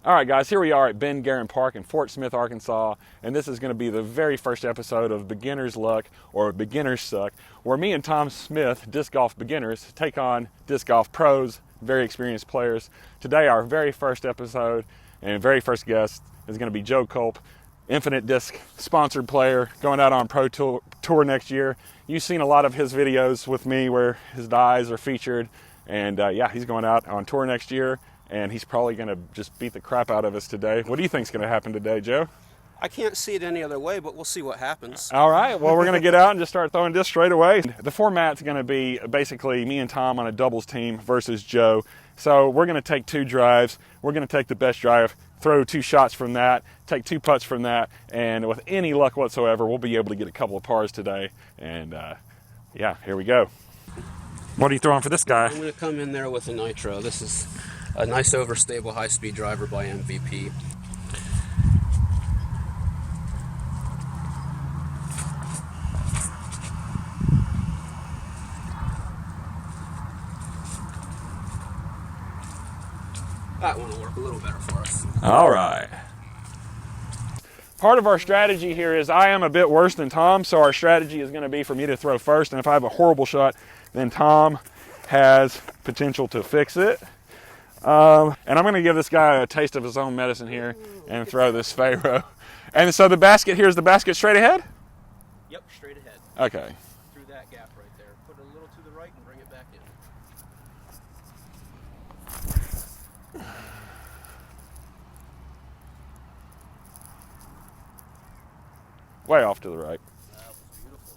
All right, guys, here we are at Ben Guerin Park in Fort Smith, Arkansas, and this is going to be the very first episode of Beginner's Luck, or Beginner's Suck, where me and Tom Smith, disc golf beginners, take on disc golf pros, very experienced players. Today, our very first episode and very first guest is going to be Joe Kulp, Infinite Disc sponsored player, going out on Pro Tour next year. You've seen a lot of his videos with me where his dies are featured, and yeah, he's going out on tour next year. And he's probably going to just beat the crap out of us today. What do you think's going to happen today, Joe? I can't see it any other way, but we'll see what happens. All right. Well, we're going to get out and just start throwing discs straight away. The format's going to be basically me and Tom on a doubles team versus Joe. So we're going to take 2 drives. We're going to take the best drive, throw 2 shots from that, take 2 putts from that, and with any luck whatsoever, we'll be able to get a couple of pars today. And yeah, here we go. What are you throwing for this guy? I'm going to come in there with a nitro. This is a nice overstable high-speed driver by MVP. That one will work a little better for us. All right. Part of our strategy here is I am a bit worse than Tom, so our strategy is going to be for me to throw first, and if I have a horrible shot, then Tom has potential to fix it. And I'm going to give this guy a taste of his own medicine here and throw this Pharaoh. And so the basket, here's the basket straight ahead? Yep, straight ahead. Okay. Through that gap right there. Put it a little to the right and bring it back in. Way off to the right. That was beautiful.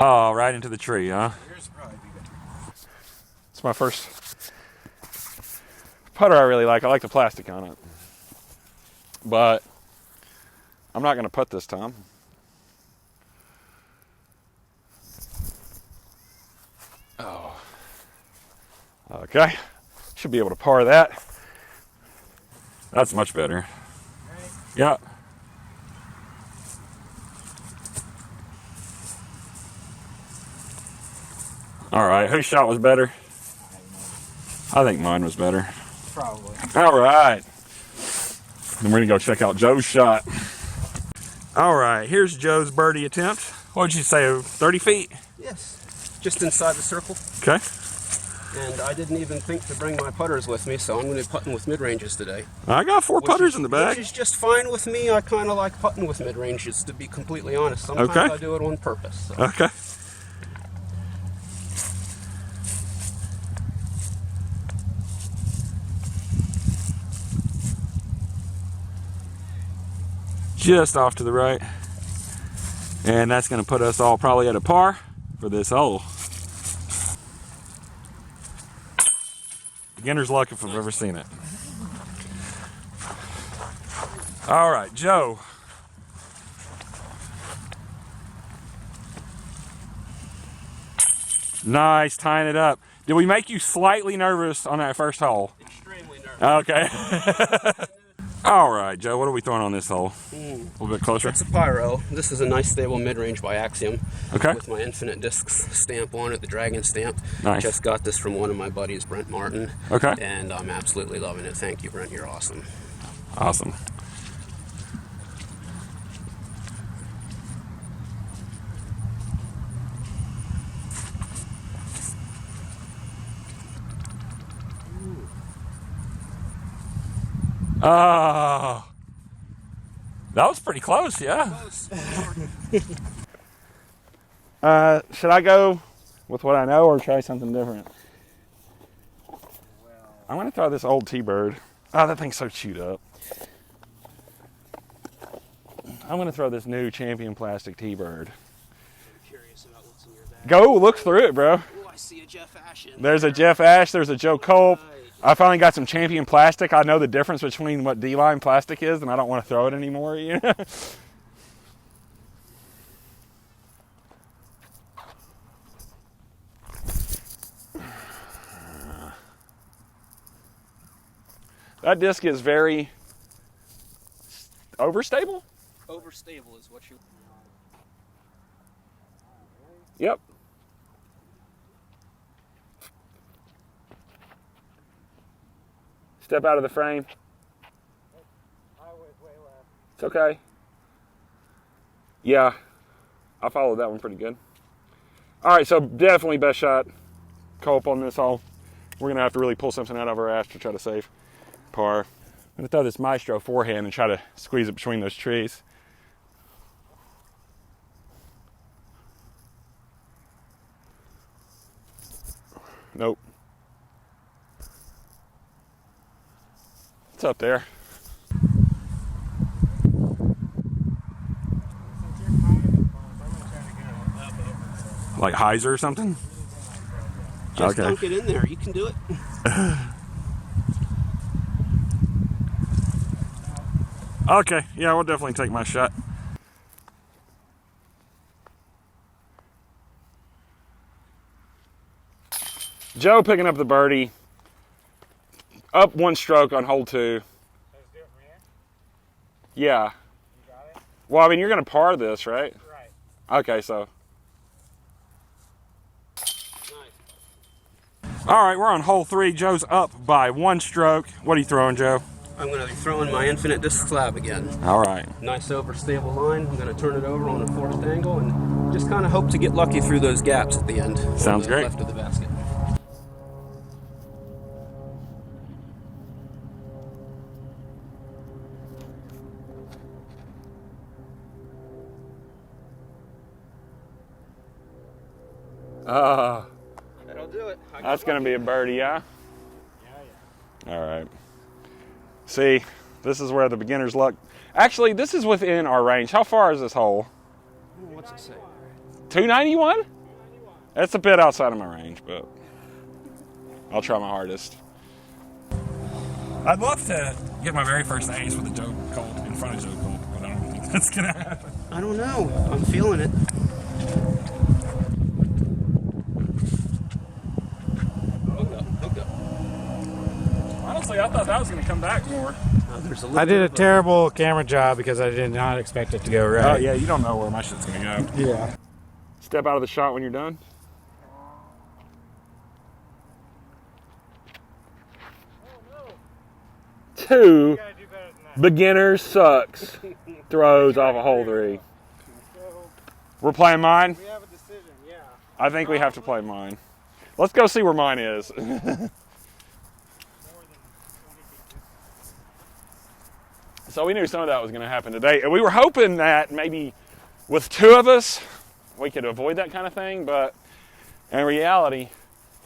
Oh, right into the tree, huh? Here's probably good. It's my first putter I really like. I like the plastic on it. But I'm not going to putt this time. Oh. Okay. Should be able to par that. That's much better. Right. Yeah. All right, whose shot was better? I think mine was better. Probably. All right. Then we're gonna go check out Joe's shot. All right, here's Joe's birdie attempt. What did you say, 30 feet? Yes. Just inside the circle. Okay. And I didn't even think to bring my putters with me, so I'm going to be putting with mid-ranges today. I got 4 putters in the bag. Which is just fine with me. I kind of like putting with mid-ranges, to be completely honest. Sometimes Okay. I do it on purpose. So. Okay. Just off to the right. And that's going to put us all probably at a par for this hole. Beginner's luck if I've ever seen it. All right, Joe. Nice, tying it up. Did we make you slightly nervous on that first hole? Extremely nervous. Okay. All right, Joe, what are we throwing on this hole? A little bit closer. It's a Pyro. This is a nice stable mid-range by Axiom. Okay. With my Infinite Discs stamp on it, the Dragon stamp. Nice. Just got this from one of my buddies, Brent Martin. Okay. And I'm absolutely loving it. Thank you, Brent. You're awesome. Awesome. Oh, that was pretty close, yeah. Should I go with what I know or try something different? I'm going to throw this old T-Bird. Oh, that thing's so chewed up. I'm going to throw this new Champion Plastic T-Bird. I'm curious about what's in your bag. Go look through it, bro. Oh, I see a Jeff Ash in There's a there. Jeff Ash. There's a Joe Kulp. Right. I finally got some Champion Plastic. I know the difference between what D-line plastic is, and I don't want to throw it anymore. You know? That disc is very overstable. Overstable is what you. Yep. Step out of the frame. It's okay. Yeah, I followed that one pretty good. All right, so definitely best shot Kulp on this hole. We're gonna have to really pull something out of our ass to try to save par. I'm gonna throw this Maestro forehand and try to squeeze it between those trees. Nope. It's up there. Like Heiser or something? Just dunk it in there. You can do it. Okay, yeah, we'll definitely take my shot. Joe picking up the birdie. Up one stroke on hole 2. Yeah. You got it? Well, I mean, you're going to par this, right? Right. Okay, so. Nice. All right, we're on hole 3. Joe's up by 1 stroke. What are you throwing, Joe? I'm going to be throwing my infinite disc slab again. All right. Nice overstable line. I'm going to turn it over on a forced angle and just kind of hope to get lucky through those gaps at the end. Sounds great. Left of the basket. That'll do it. That's going to be a birdie, yeah? Yeah. All right. See, this is where the beginner's luck. Actually, this is within our range. How far is this hole? What's it say? 291? That's a bit outside of my range, but I'll try my hardest. I'd love to get my very first ace with a Joe Kulp in front of Joe Kulp, but I don't think that's going to happen. I don't know. I'm feeling it. Hooked up. Honestly, I thought that was going to come back more. I did a terrible camera job because I did not expect it to go right. Oh, yeah, you don't know where my shit's going to go. Yeah. Step out of the shot when you're done. Two beginner sucks throws off a hole 3. We're playing mine? We have a decision, yeah. I think we have to play mine. Let's go see where mine is. So we knew some of that was going to happen today. And we were hoping that maybe with 2 of us, we could avoid that kind of thing. But in reality,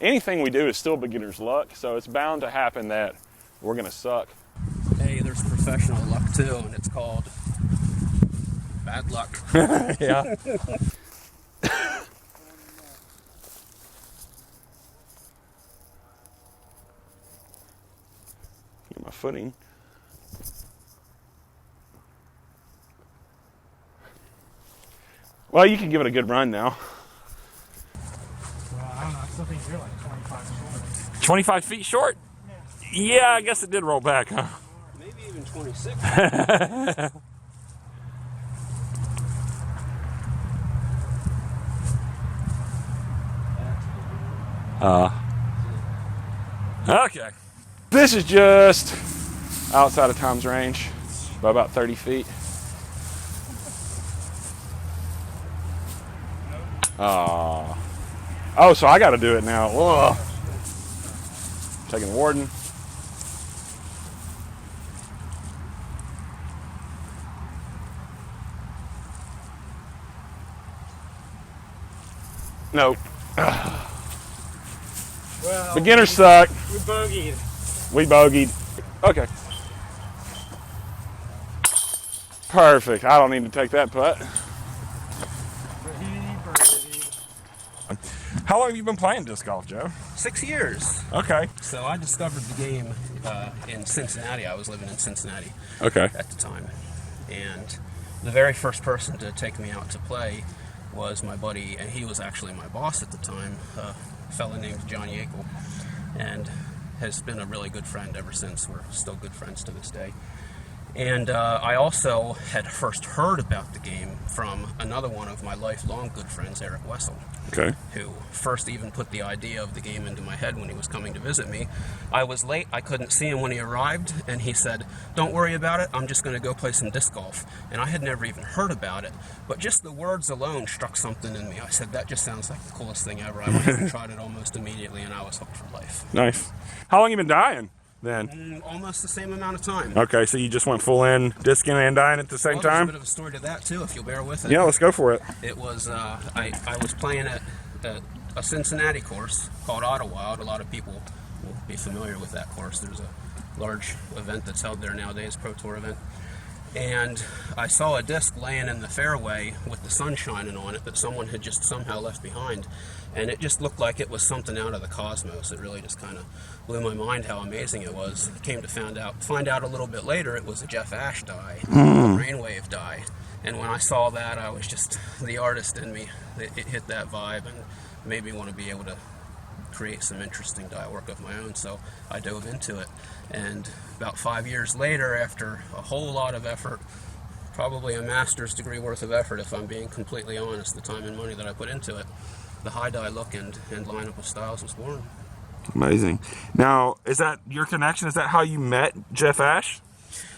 anything we do is still beginner's luck. So it's bound to happen that we're going to suck. Hey, there's professional luck too, and it's called bad luck. Yeah. Get my footing. Well, you can give it a good run now. Well, I don't know. I still think you're like 25 short. 25 feet short? Yeah, I guess it did roll back, huh? Maybe even 26. Okay. This is just outside of Tom's range by about 30 feet. Oh, so I got to do it now. Ugh. Taking the warden. Nope. Well, Beginners suck. we bogeyed. We bogeyed. Okay. Perfect. I don't need to take that putt. How long have you been playing disc golf, Joe? 6 years. Okay. So I discovered the game in Cincinnati. I was living in Cincinnati Okay. at the time. And the very first person to take me out to play was my buddy, and he was actually my boss at the time, a fellow named John Yakel, and has been a really good friend ever since. We're still good friends to this day. And I also had first heard about the game from another one of my lifelong good friends, Eric Wessel, Okay. who first even put the idea of the game into my head when he was coming to visit me. I was late, I couldn't see him when he arrived, and he said, "Don't worry about it, I'm just going to go play some disc golf." And I had never even heard about it, but just the words alone struck something in me. I said, that just sounds like the coolest thing ever. I went and tried it almost immediately, and I was hooked for life. Nice. How long you been dying then? Almost the same amount of time. Okay, so you just went full in discing and dying at the same Well, there's a time? bit of a story to that too, if you'll bear with it. Yeah, let's go for it. It was, I was playing at a Cincinnati course called Idlewild. A lot of people will be familiar with that course. There's a large event that's held there nowadays, Pro Tour event. And I saw a disc laying in the fairway with the sun shining on it that someone had just somehow left behind. And it just looked like it was something out of the cosmos. It really just kind of blew my mind how amazing it was. Came to find out a little bit later it was a Jeff Ash die, a Rainwave die. And when I saw that, I was just, the artist in me, it hit that vibe and made me want to be able to create some interesting die work of my own. So I dove into it. And about 5 years later, after a whole lot of effort, probably a master's degree worth of effort, if I'm being completely honest, the time and money that I put into it, the high die look and lineup of styles was born. Amazing. Now, is that your connection? Is that how you met Jeff Ash?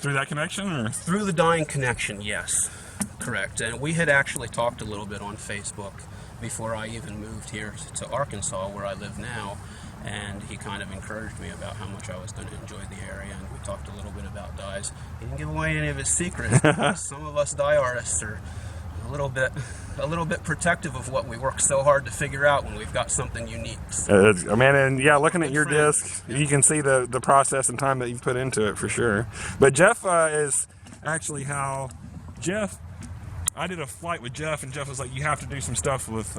Through that connection? Or? Through the dying connection, yes. Correct. And we had actually talked a little bit on Facebook before I even moved here to Arkansas, where I live now. And he kind of encouraged me about how much I was going to enjoy the area, and we talked a little bit about dyes. He didn't give away any of his secrets. Some of us dye artists are a little bit protective of what we work so hard to figure out when we've got something unique. So, Man, and yeah, looking at your friend. disc, you can see the process and time that you've put into it for sure. But Jeff is actually how Jeff. I did a flight with Jeff, and Jeff was like, "You have to do some stuff with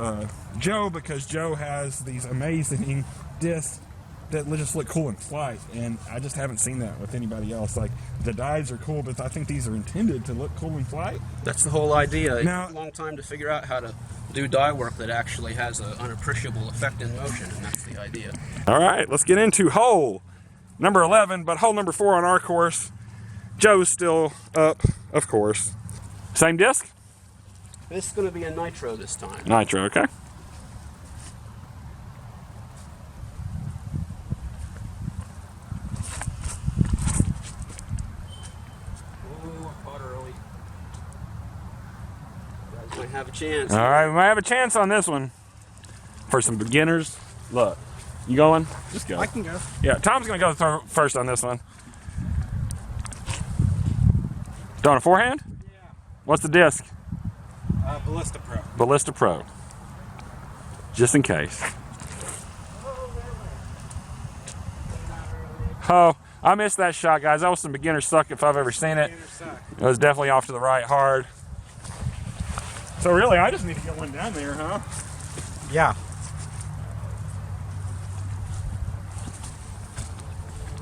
Joe because Joe has these amazing discs that just look cool in flight." And I just haven't seen that with anybody else. Like, the dies are cool, but I think these are intended to look cool in flight. that's the whole idea. Now- It took a long time to figure out how to do dye work that actually has an unappreciable effect in motion, and that's the idea. All right, let's get into hole number 11, but hole number 4 on our course. Joe's still up, of course. Same disc? This is going to be a nitro this time. Nitro, okay. Ooh, I caught early. You guys might have a chance. All right, we might have a chance on this one. For some beginners, look. You going? Just go. I can go. Yeah, Tom's going to go first on this one. Doing a forehand? Yeah. What's the disc? Ballista Pro. Ballista Pro. Just in case. Oh, I missed that shot, guys. That was some beginner suck if I've ever seen it. It was definitely off to the right hard. So really, I just need to get one down there, huh? Yeah.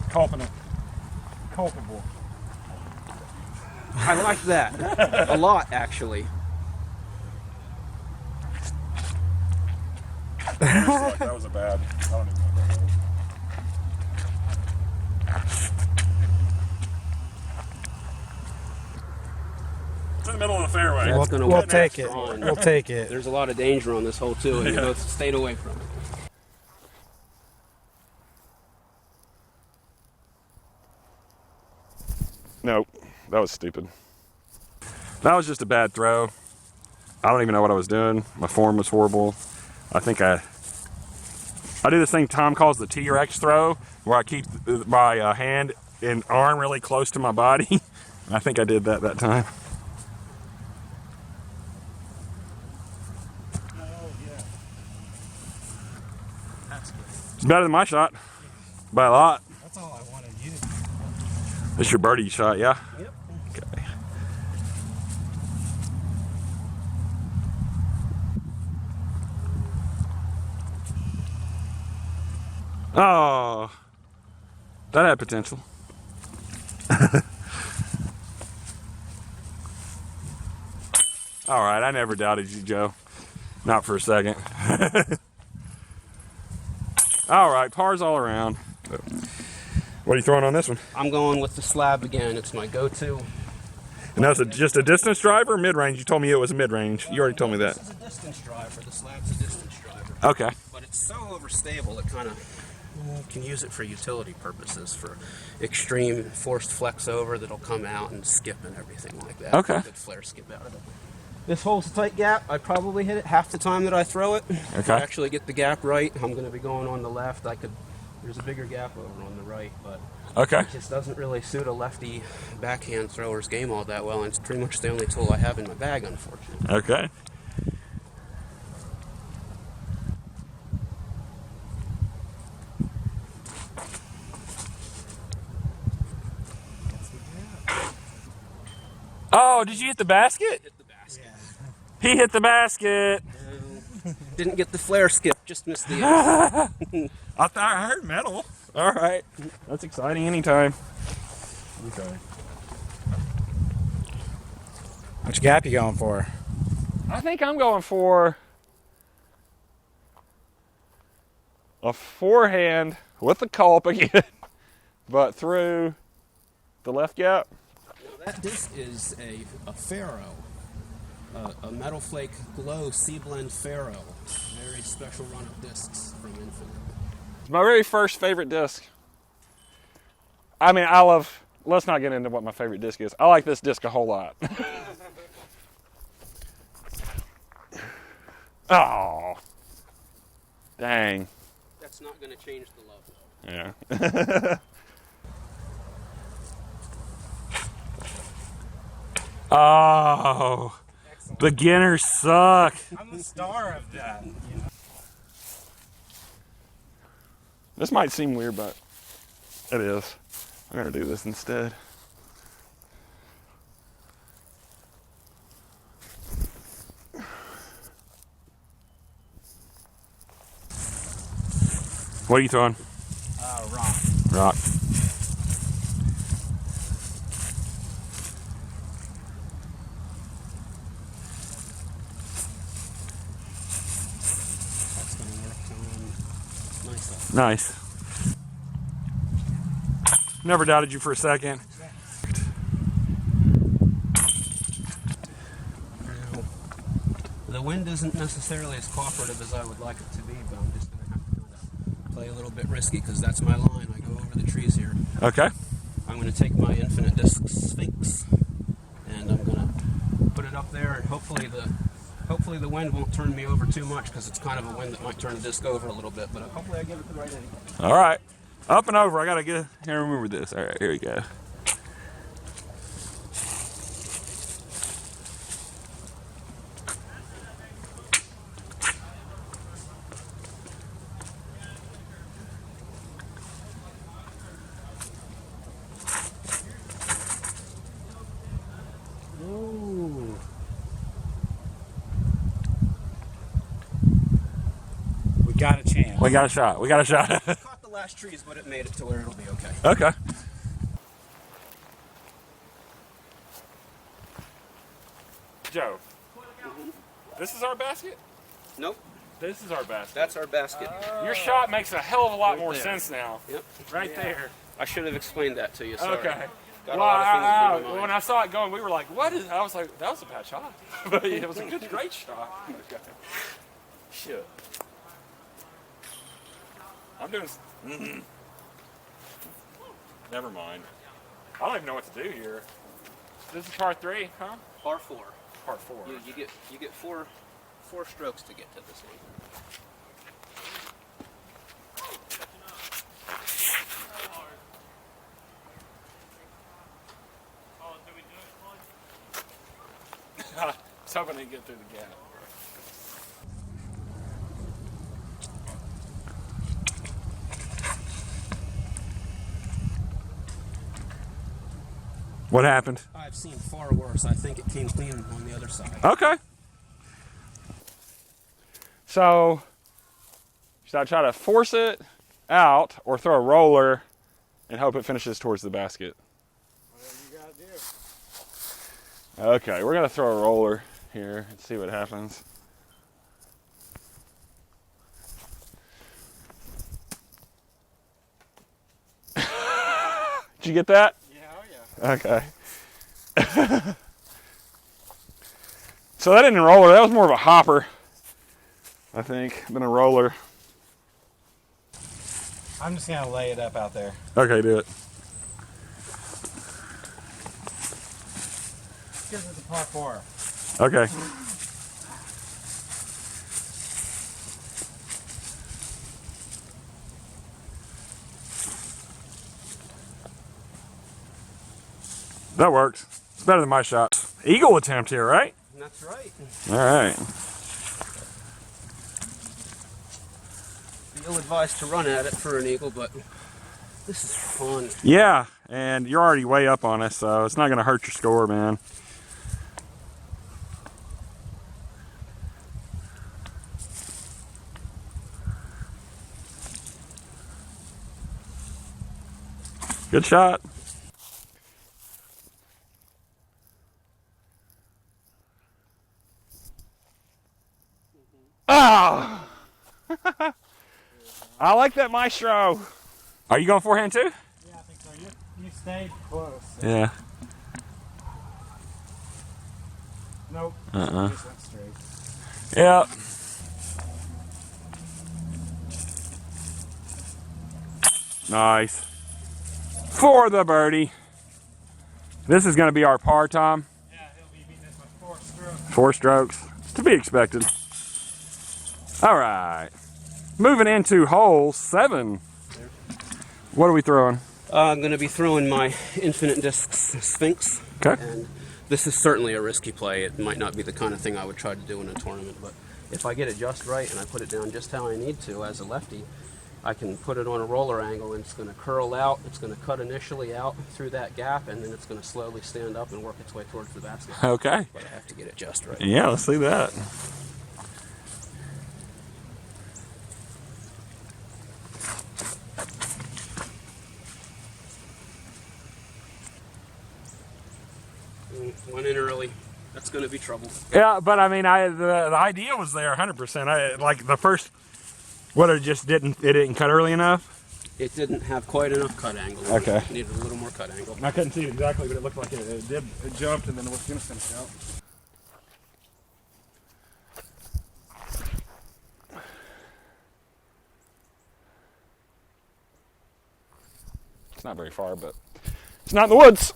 Culping it. Culpable. I like that. A lot, actually. That was a bad. I don't even know what that was. It's in the middle of the fairway. That's gonna We'll work take it. strong. We'll take it. There's a lot of danger on this hole, too, and you both stayed away from it. Nope, that was stupid. That was just a bad throw. I don't even know what I was doing. My form was horrible. I think I do this thing Tom calls the T-Rex throw, where I keep my hand and arm really close to my body. I think I did that time. Oh, yeah. That's good. It's better than my shot by a lot. That's all I wanted you to do. This your birdie shot, yeah? Yep. Okay. Oh, that had potential. All right, I never doubted you, Joe. Not for a second. All right, pars all around. What are you throwing on this one? I'm going with the slab again. It's my go-to. And that's just a distance driver or mid-range? You told me it was a mid-range. You already told me that. This is a distance driver. The slab's a distance driver. Okay. But it's so overstable, it kind of can use it for utility purposes, for extreme forced flex over that'll come out and skip and everything like that. Okay. Good flare skip out of it. This hole's a tight gap. I probably hit it half the time that I throw it. Okay. To actually get the gap right, I'm going to be going on the left. There's a bigger gap over on the right, but Okay. it just doesn't really suit a lefty backhand thrower's game all that well, and it's pretty much the only tool I have in my bag, unfortunately. Okay. Oh, did you hit the basket? Hit the basket. He hit the basket. Didn't get the flare skip, just missed the edge. I thought I heard metal. All right. That's exciting anytime. Okay. Which gap you going for? I think I'm going for a forehand with the Kulp again, but through the left gap. That disc is a Faro, a Metal Flake Glow C-Blend Faro. Very special run of discs from Infinite. It's my very first favorite disc. I mean, let's not get into what my favorite disc is. I like this disc a whole lot. Oh, dang. That's not going to change the love, though. Yeah. Oh, excellent. Beginners suck. I'm the star of that. You know? This might seem weird, but it is. I'm gonna do this instead. What are you throwing? Rock. Rock. That's going to work on nicely. Nice. Never doubted you for a second. The wind isn't necessarily as cooperative as I would like it to be, but I'm just going to have to play a little bit risky because that's my line. I go over the trees here. Okay. I'm going to take my Infinite Disc Sphinx and I'm going to put it up there, and hopefully the wind won't turn me over too much because it's kind of a wind that might turn the disc over a little bit, but hopefully I get it the right angle. All right. Up and over. I gotta get. Here, remember this. All right. Here we go. Ooh. We got a chance. We got a shot. We got a shot. Caught the last trees, but it made it to where it'll be okay. Okay. Joe, this is our basket? Nope, This is our basket. that's our basket. Your shot makes a hell of a lot Right more there. sense now. Yep. Right there. I should have explained that to you. Sorry. Okay. Got a Well, lot of things on my mind. when I saw it going, we were like, what is, I was like, that was a bad shot. But it was a good, great shot. Okay. Shit. I'm doing, never mind. I don't even know what to do here. This is part 3, huh? Par 4. Part 4. You get four strokes to get to this one. I was hoping to get through the gap. What happened? I've seen far worse. I think it came clean on the other side. Okay. So, should I try to force it out or throw a roller and hope it finishes towards the basket? Whatever you gotta do. Okay, we're gonna throw a roller here and see what happens. Did you get that? Yeah, oh yeah. Okay. So that didn't roller. That was more of a hopper, I think, than a roller. I'm just gonna lay it up out there. Okay, do it. Because it's a par 4. Okay. That works. It's better than my shot. Eagle attempt here, right? That's right. All right. You're advised to run at it for an eagle, but this is fun. Yeah, and you're already way up on us, so it's not going to hurt your score, man. Good shot. Oh! I like that maestro. Are you going forehand too? Yeah, I think so. You stayed close. So. Yeah. Nope. Uh-uh. Just went straight. Yeah. Nice. For the birdie. This is going to be our par, Tom. Yeah, he'll be beating this with 4 strokes. 4 strokes. To be expected. All right. Moving into hole 7. What are we throwing? I'm going to be throwing my Infinite Discs Sphinx. Okay. And this is certainly a risky play. It might not be the kind of thing I would try to do in a tournament, but if I get it just right and I put it down just how I need to as a lefty, I can put it on a roller angle and it's going to curl out. It's going to cut initially out through that gap, and then it's going to slowly stand up and work its way towards the basket. Okay. But I have to get it just right. Yeah, let's see that. Went in early. That's going to be trouble. Yeah, but I mean, the idea was there 100%. Like the first, it didn't cut early enough? It didn't have quite enough cut angle. Okay. It needed a little more cut angle. I couldn't see it exactly, but it looked like it did. It jumped and then it was going to finish out. It's not very far, but it's not in the woods.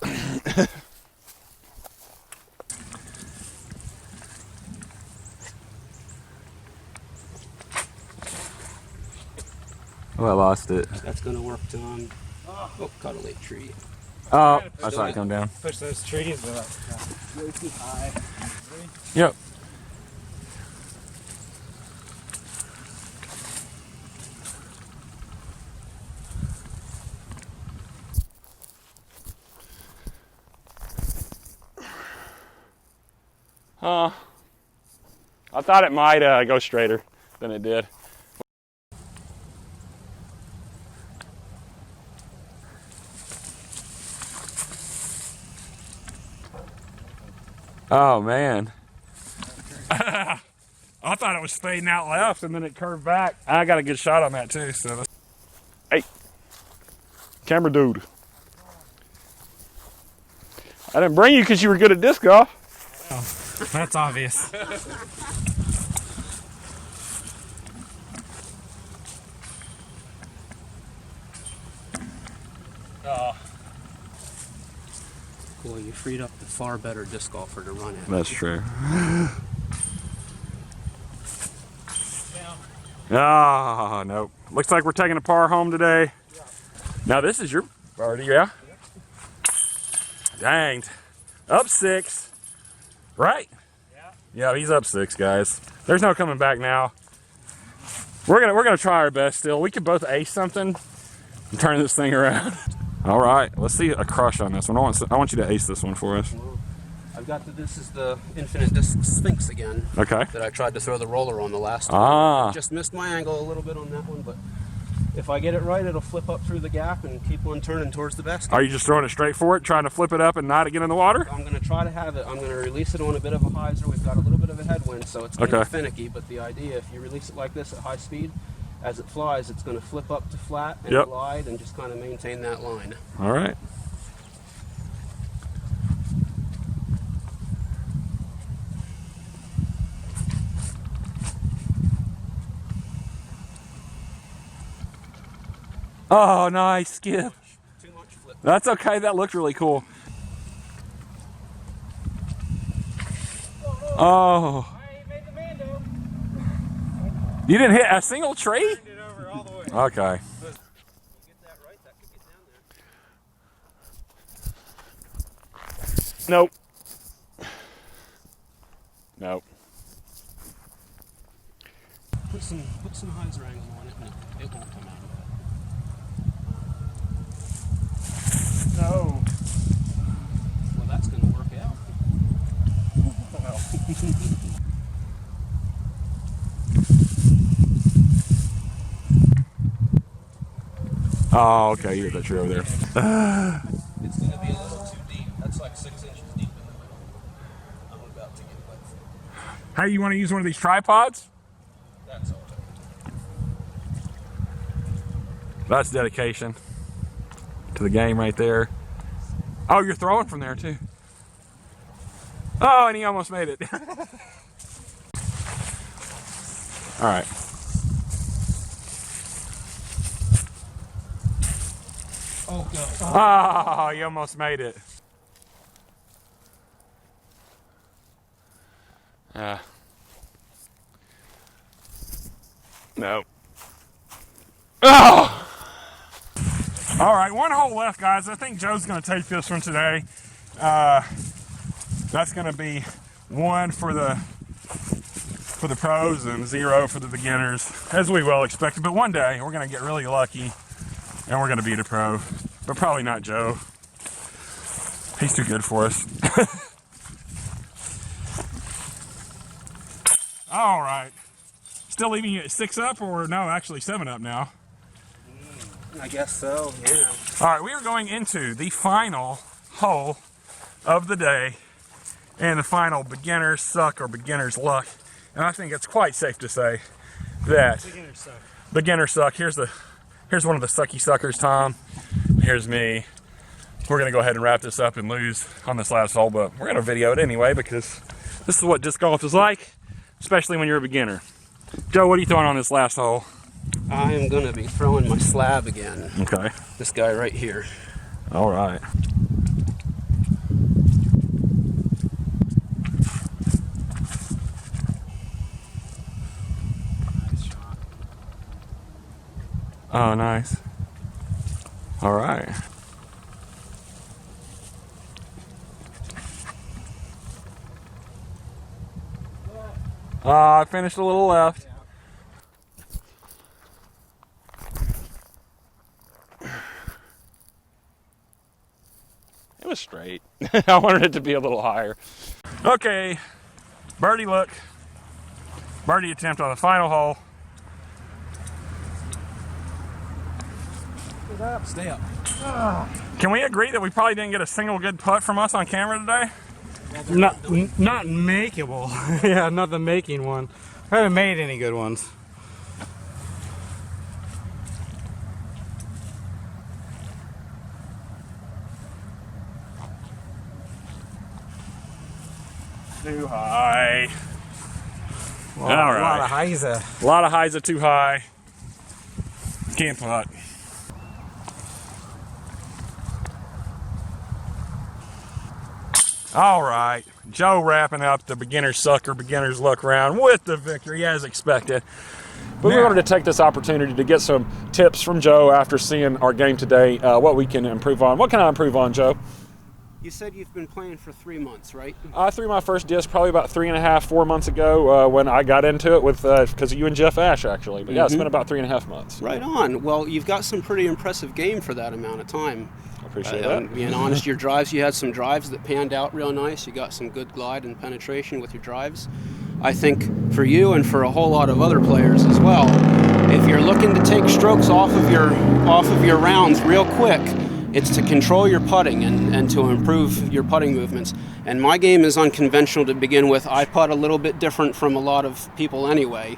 Oh, I lost it. That's going to work, Tom. Oh, cut a late tree. Oh, I saw it come down. Push those trees up. Way too high. Yep. I thought it might go straighter than it did. Oh man. I thought it was fading out left and then it curved back. I got a good shot on that too. So, hey, camera dude. I didn't bring you because you were good at disc golf. Oh, that's obvious. Well, you freed up the far better disc golfer to run at. That's true. Oh, nope. Looks like we're taking a par home today. Yeah. Now this is your birdie, yeah? Dang. Up 6. Right? Yeah, he's up 6, guys. There's no coming back now. We're gonna try our best still. We could both ace something and turn this thing around. All right, let's see a crush on this one. I want you to ace this one for us. Well, I've got this is the Infinite Disc Sphinx again. Okay. That I tried to throw the roller on the last one. Ah. Just missed my angle a little bit on that one, but if I get it right, it'll flip up through the gap and keep on turning towards the basket. Are you just throwing it straight for it, trying to flip it up and not get in the water? I'm going to try to have it. I'm going to release it on a bit of a hyzer. We've got a little bit of a headwind, so it's going to be finicky, but the idea, if you release it like this at high speed, as it flies, it's going to flip up to flat and glide and just kind of maintain that line. All right. Oh, nice skip. Too much flip. That's okay. That looked really cool. Oh. You didn't hit a single tree? Okay. Nope. Nope. Put some hyzer angle on it and it won't come out. No. Well, that's going to work out. Oh, okay. You hit that tree over there. It's going to be a little too deep. That's like 6 inches deep in the middle. I'm about to get wet. How you want to use one of these tripods? That's all. That's dedication to the game right there. Oh, you're throwing from there too. Oh, and he almost made it. All right. Oh, go. Oh, you almost made it. No. Oh! All right, one hole left, guys. I think Joe's going to take this one today. That's going to be 1 for the pros and 0 for the beginners, as we well expected. But one day we're going to get really lucky and we're going to beat a pro, but probably not Joe. He's too good for us. All right. Still leaving you at 6 up, or no, actually 7 up now. I guess so, yeah. All right, we are going into the final hole of the day and the final beginner's suck or beginner's luck. And I think it's quite safe to say that beginner's suck. Here's one of the sucky suckers, Tom. Here's me. We're gonna go ahead and wrap this up and lose on this last hole, but we're gonna video it anyway because this is what disc golf is like, especially when you're a beginner. Joe, what are you throwing on this last hole? I am going to be throwing my slab again. Okay. This guy right here. All right. Oh, nice. All right. I finished a little left. It was straight. I wanted it to be a little higher. Okay, birdie look. Birdie attempt on the final hole. Stay up. Can we agree that we probably didn't get a single good putt from us on camera today? Not makeable. Yeah, not the making one. I haven't made any good ones. Too high. All right. A lot of highs. A lot of highs are too high. Can't putt. All right, Joe wrapping up the beginner's sucker, beginner's luck round with the victory as expected. But we wanted to take this opportunity to get some tips from Joe after seeing our game today, what we can improve on. What can I improve on, Joe? You said you've been playing for 3 months, right? I threw my first disc probably about 3.5, 4 months ago when I got into it with because of you and Jeff Ash, actually. But yeah, it's been about 3.5 months. Right on. Well, you've got some pretty impressive game for that amount of time. I appreciate that. Being honest, your drives, you had some drives that panned out real nice. You got some good glide and penetration with your drives. I think for you and for a whole lot of other players as well, if you're looking to take strokes off of your rounds real quick, it's to control your putting and to improve your putting movements. And my game is unconventional to begin with. I putt a little bit different from a lot of people anyway.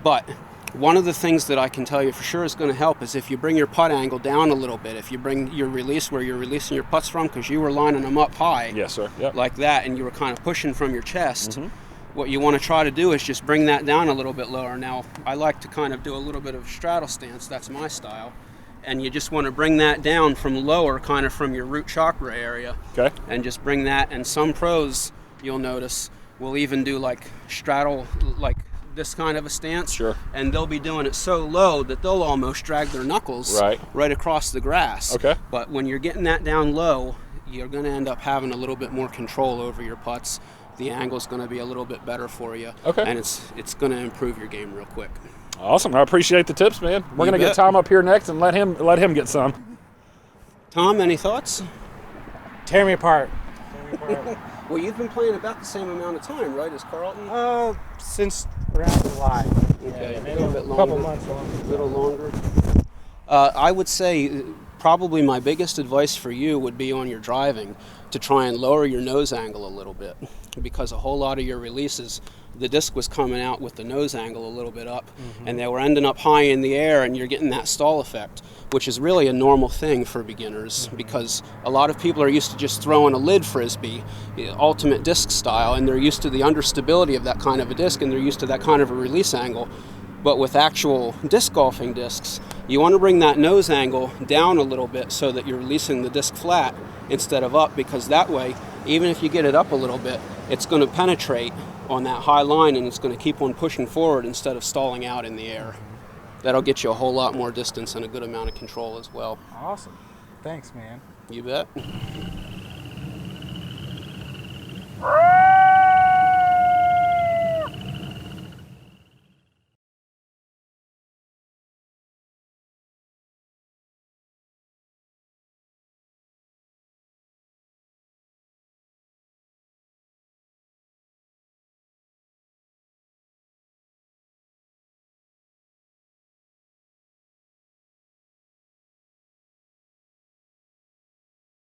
But one of the things that I can tell you for sure is going to help is if you bring your putt angle down a little bit. If you bring your release where you're releasing your putts from, because you were lining them up high. Yes, sir. Yep. Like that, and you were kind of pushing from your chest. Mm-hmm. What you want to try to do is just bring that down a little bit lower. Now, I like to kind of do a little bit of straddle stance. That's my style. and you just want to bring that down from lower, kind of from your root chakra area. Okay. And just bring that, and some pros, you'll notice, will even do like straddle, like this kind of a stance. Sure. And they'll be doing it so low that they'll almost drag their knuckles right across the grass. Okay. But when you're getting that down low, you're going to end up having a little bit more control over your putts. The angle's going to be a little bit better for you. Okay. And it's going to improve your game real quick. Awesome. I appreciate the tips, man. We're going to get Tom up here next and let him get some. Tom, any thoughts? Tear me apart. Well, you've been playing about the same amount of time, right, as Carlton? Since around July. Okay, Yeah, a maybe little bit a longer. couple months longer. A little longer. I would say probably my biggest advice for you would be on your driving to try and lower your nose angle a little bit, because a whole lot of your releases, the disc was coming out with the nose angle a little bit up, and they were ending up high in the air, and you're getting that stall effect, which is really a normal thing for beginners, because a lot of people are used to just throwing a lid frisbee, ultimate disc style, and they're used to the understability of that kind of a disc, and they're used to that kind of a release angle. But with actual disc golfing discs, you want to bring that nose angle down a little bit so that you're releasing the disc flat instead of up, because that way, even if you get it up a little bit, it's going to penetrate on that high line, and it's going to keep on pushing forward instead of stalling out in the air. That'll get you a whole lot more distance and a good amount of control as well. Awesome. Thanks, man. You bet.